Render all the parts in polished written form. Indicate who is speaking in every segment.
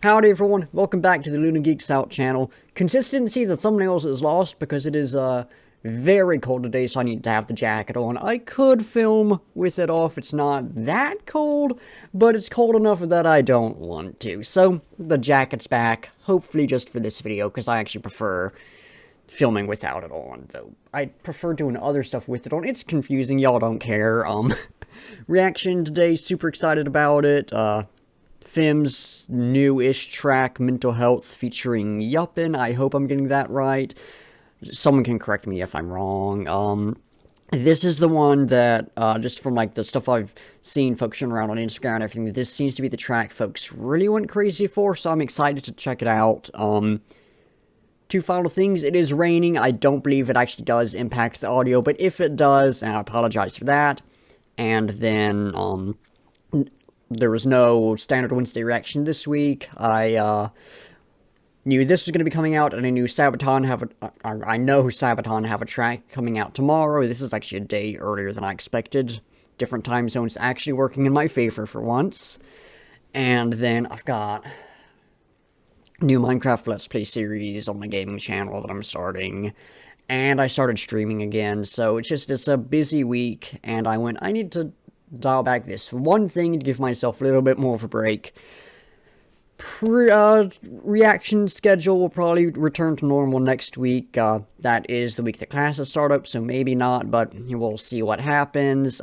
Speaker 1: Howdy everyone, welcome back to the Luna Geeks Out channel. Consistency of the thumbnails is lost because it is very cold today, so I need to have the jacket on. I could film with it off, it's not that cold, but it's cold enough that I don't want to. So, the jacket's back, hopefully just for this video, because I actually prefer filming without it on, though. I prefer doing other stuff with it on. It's confusing, y'all don't care. Reaction today, super excited about it. FEMM's new-ish track, Mental Health, featuring Yuppin. I hope I'm getting that right. Someone can correct me if I'm wrong. This is the one that, just from, like, the stuff I've seen folks showing around on Instagram and everything, this seems to be the track folks really went crazy for, so I'm excited to check it out. Two final things, it is raining. I don't believe it actually does impact the audio, but if it does, and I apologize for that. And then, there was no standard Wednesday reaction this week. I knew this was going to be coming out, and I knew I know Sabaton have a track coming out tomorrow. This is actually a day earlier than I expected. Different time zones actually working in my favor for once. And then I've got new Minecraft Let's Play series on my gaming channel that I'm starting. And I started streaming again, so it's a busy week, and I need to dial back this one thing to give myself a little bit more of a break. Reaction schedule will probably return to normal next week. That is the week that classes start up, so maybe not, but we'll see what happens.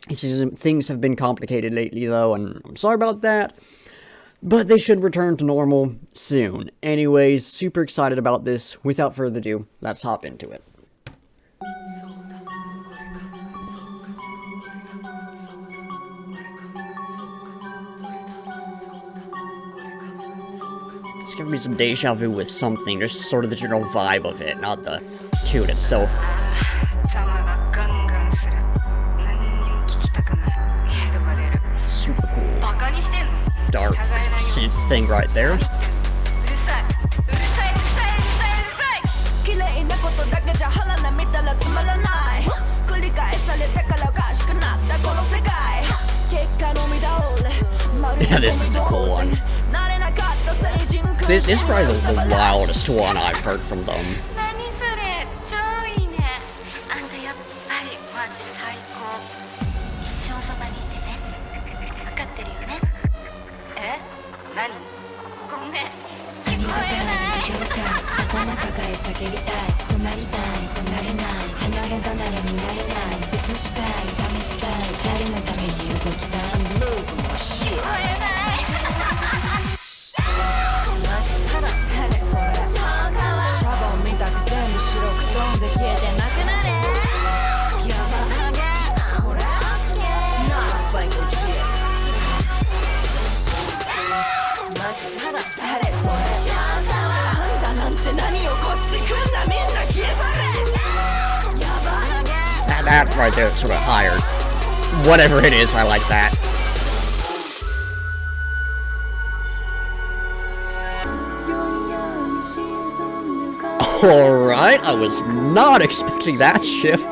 Speaker 1: Things have been complicated lately, though, and I'm sorry about that. But they should return to normal soon. Anyways, super excited about this. Without further ado, let's hop into it. It's giving me some deja vu with something, just sort of the general vibe of it, not the tune itself. Super cool. Dark synth thing right there. Yeah, this is a cool one. This is probably the wildest one I've heard from them. That right there is sort of higher. Whatever it is, I like that. Alright, I was not expecting that shift.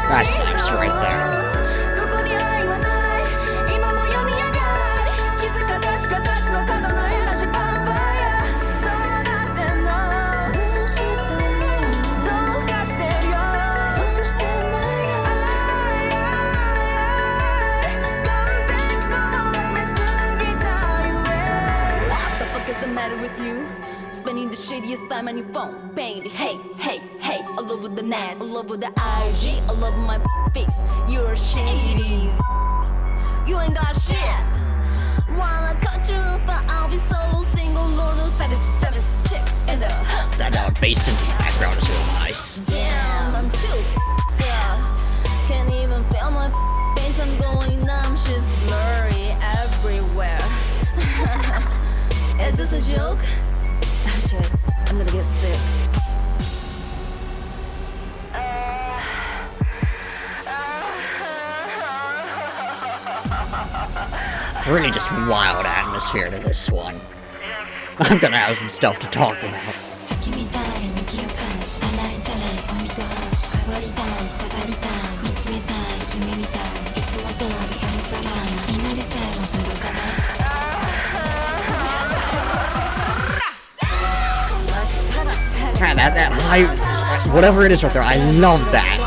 Speaker 1: That's nice right there.
Speaker 2: Spending the shittiest time on your phone, baby. Hey, hey, hey, all over the net, all over the IG, all over my face. You're shady. You ain't got shit. Wanna cut you, but I'll be solo, single, Lord, saddest chick in the.
Speaker 1: That bass in the background is real nice.
Speaker 2: Damn, I'm too. Yeah, can't even feel my face. I'm going numb. She's blurry everywhere. Is this a joke? Oh shit, I'm gonna get sick.
Speaker 1: really just wild atmosphere to this one. I'm gonna have some stuff to talk about. Man, that high, whatever it is right there, I love that.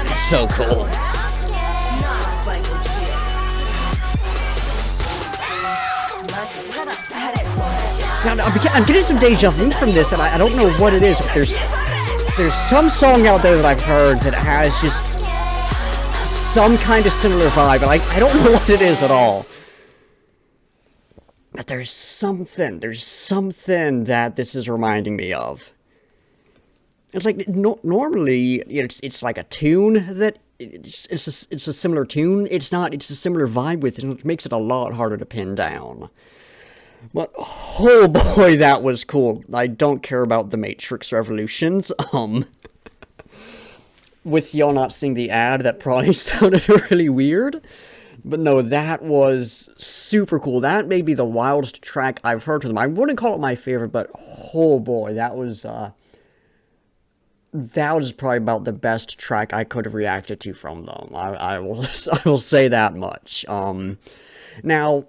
Speaker 1: That's so cool. Now, I'm getting some deja vu from this, and I don't know what it is, but there's some song out there that I've heard that has just some kind of similar vibe, and I don't know what it is at all. But there's something that this is reminding me of. It's like, normally, it's like a tune that, it's a similar tune. It's not, it's a similar vibe with it, which makes it a lot harder to pin down. But, oh boy, that was cool. I don't care about the Matrix Revolutions. With y'all not seeing the ad, that probably sounded really weird. But no, that was super cool. That may be the wildest track I've heard from them. I wouldn't call it my favorite, but oh boy, that was probably about the best track I could have reacted to from them. I will say that much. Now,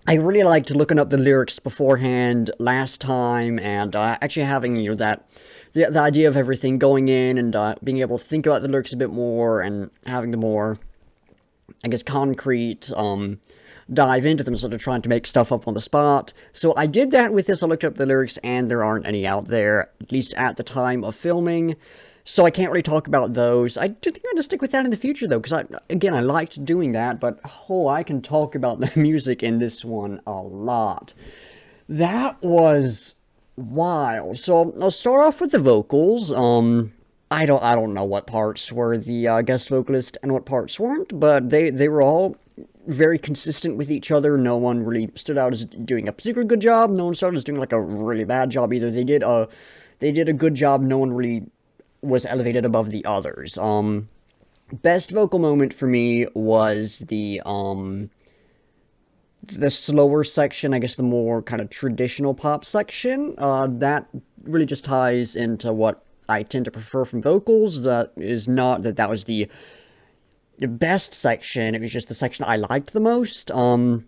Speaker 1: I really liked looking up the lyrics beforehand last time, and actually having, that the idea of everything going in and being able to think about the lyrics a bit more and having the more, I guess, concrete dive into them instead of trying to make stuff up on the spot. So I did that with this. I looked up the lyrics, and there aren't any out there, at least at the time of filming. So I can't really talk about those. I do think I'm going to stick with that in the future, though, because, again, I liked doing that, but, oh, I can talk about the music in this one a lot. That was wild. So I'll start off with the vocals. I don't know what parts were the guest vocalist and what parts weren't, but they were all very consistent with each other. No one really stood out as doing a particularly good job. No one stood out as doing, like, a really bad job either. They did a good job. No one really was elevated above the others. Best vocal moment for me was the slower section, I guess the more kind of traditional pop section. That really just ties into what I tend to prefer from vocals. That is not that was the best section, it was just the section I liked the most. The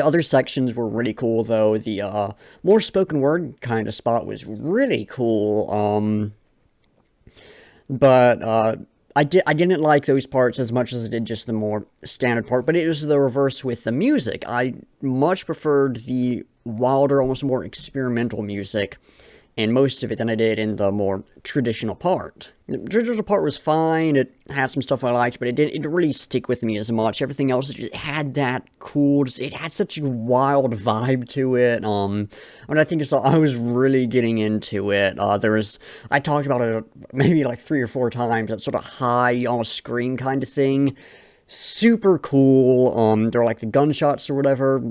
Speaker 1: other sections were really cool, though. The more spoken word kind of spot was really cool. But I didn't like those parts as much as I did just the more standard part, but it was the reverse with the music. I much preferred the wilder, almost more experimental music in most of it than I did in the more traditional part. The traditional part was fine, it had some stuff I liked, but it didn't really stick with me as much. Everything else, it just had that cool, it had such a wild vibe to it. I think I was really getting into it. I talked about it maybe like 3 or 4 times, that sort of high, almost scream kind of thing. Super cool. They're like the gunshots or whatever.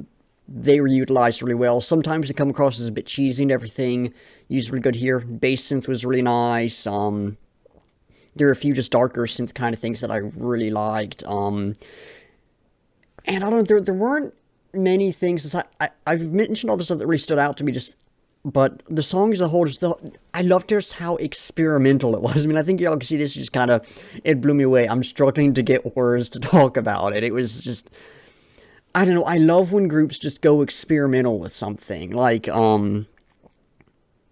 Speaker 1: They were utilized really well. Sometimes they come across as a bit cheesy and everything. Used really good here. Bass synth was really nice. There are a few just darker synth kind of things that I really liked. And I don't know, there weren't many things. I've mentioned all the stuff that really stood out to me, but the song as a whole, I loved just how experimental it was. I mean, I think y'all can see this, just kind of, it blew me away. I'm struggling to get words to talk about it. It was just, I don't know, I love when groups just go experimental with something. Like, I'm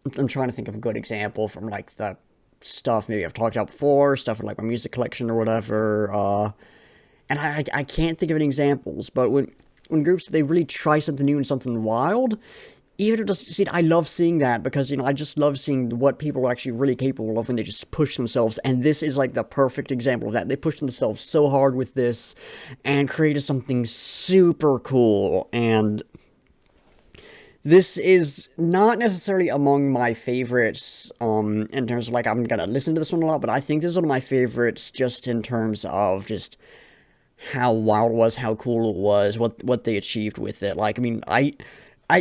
Speaker 1: trying to think of a good example from, like, the stuff maybe I've talked about before, stuff in, like, my music collection or whatever, and I can't think of any examples, but when groups, they really try something new and something wild, even if it doesn't succeed, I love seeing that, because, I just love seeing what people are actually really capable of when they just push themselves, and this is, like, the perfect example of that. They pushed themselves so hard with this, and created something super cool, and this is not necessarily among my favorites, in terms of, like, I'm gonna listen to this one a lot, but I think this is one of my favorites just in terms of just how wild it was, how cool it was, what they achieved with it. Like, I mean,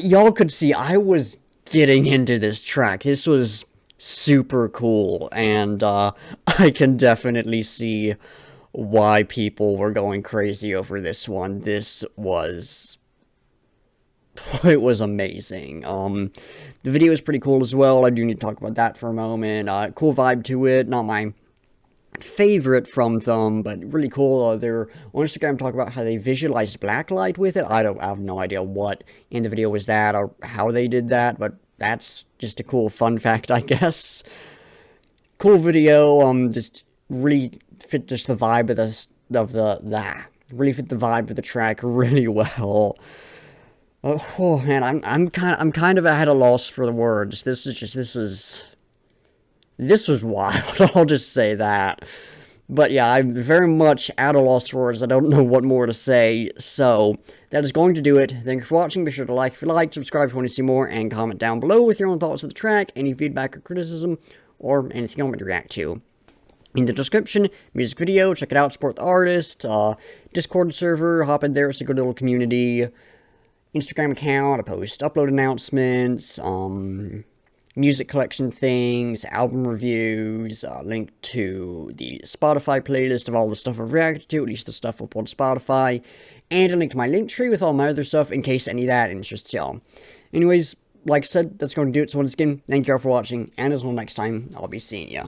Speaker 1: y'all could see I was getting into this track. This was super cool, and I can definitely see why people were going crazy over this one. This was... It was amazing. The video is pretty cool as well. I do need to talk about that for a moment. Cool vibe to it. Not my favorite from them, but really cool. They're on Instagram talking about how they visualized blacklight with it. I have no idea what in the video was that or how they did that, but that's just a cool fun fact, I guess. Cool video. Just really fit just the vibe of really fit the vibe of the track really well. Oh man, I'm kind of at a loss for the words. This was wild. I'll just say that. But yeah, I'm very much at a loss for words. I don't know what more to say. So that is going to do it. Thank you for watching. Be sure to like if you like, subscribe if you want to see more, and comment down below with your own thoughts of the track, any feedback or criticism, or anything you want me to react to. In the description, music video, check it out, support the artist, Discord server, hop in there, it's a good little community. Instagram account, I post upload announcements, music collection things, album reviews, link to the Spotify playlist of all the stuff I've reacted to, at least the stuff up on Spotify, and a link to my link tree with all my other stuff in case any of that interests y'all. Anyways, like I said, that's going to do it. So once again, thank you all for watching, and until next time, I'll be seeing ya.